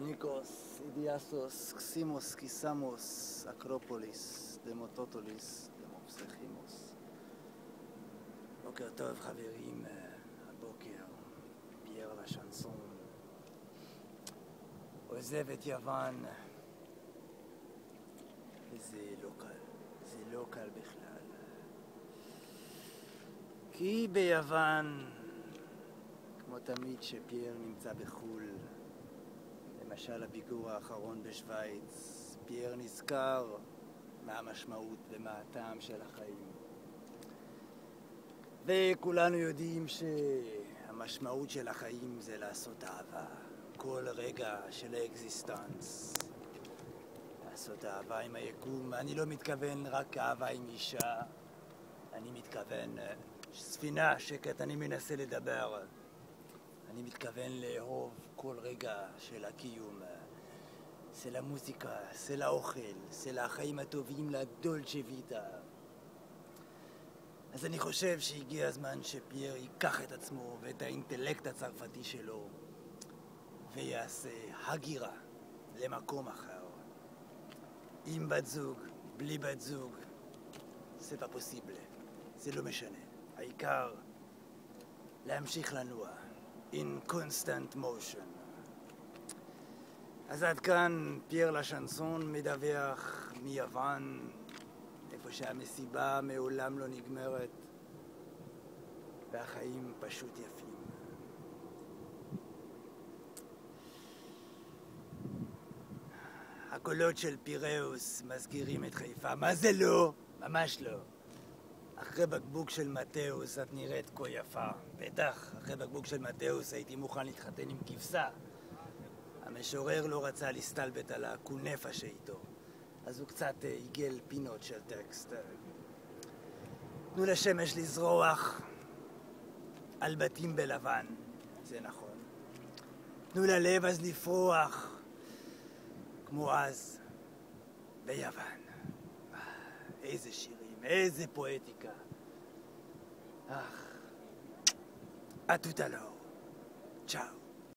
Nikos, Idiasos, Ximos, Kisamos, Acropolis, Demototolis, Demopsechimus. בוקר טוב חברים, הבוקר פייר לשנסון עוזב את יוון, וזה לא קל, זה לא קל בכלל. כי ביוון, כמו תמיד שפייר נמצא בחול, למשל הביקור האחרון בשוויץ, פייר נזכר מה המשמעות ומה הטעם של החיים. וכולנו יודעים שהמשמעות של החיים זה לעשות אהבה. כל רגע של האקזיסטנס. לעשות אהבה עם היקום. אני לא מתכוון רק אהבה עם אישה. אני מתכוון ספינה שקט, אני מנסה לדבר. אני מתכוון לאהוב כל רגע של הקיום. זה למוזיקה, זה לאוכל, זה לחיים הטובים, לדולצ'ה ויטה. אז אני חושב שהגיע הזמן שפייר ייקח את עצמו ואת האינטלקט הצרפתי שלו ויעשה הגירה למקום אחר. עם בת זוג, בלי בת זוג, זה pas possible, זה לא משנה. העיקר להמשיך לנוע, in constant motion. אז עד כאן פייר לשנסון מדווח מיוון, איפה שהמסיבה מעולם לא נגמרת והחיים פשוט יפים. הקולות של פיראוס מזכירים את חיפה. מה זה לא? ממש לא. אחרי בקבוק של מתאוס את נראית כה יפה. בטח, אחרי בקבוק של מתאוס הייתי מוכן להתחתן עם כבשה. המשורר לא רצה להסתלבט על הקונפה שאיתו. אז הוא קצת עיגל פינות של טקסט. תנו לשמש לזרוח על בתים בלבן, זה נכון. תנו ללב אז לפרוח, כמו אז ביוון. איזה שירים, איזה פואטיקה. À tout à l'heure. Ciao.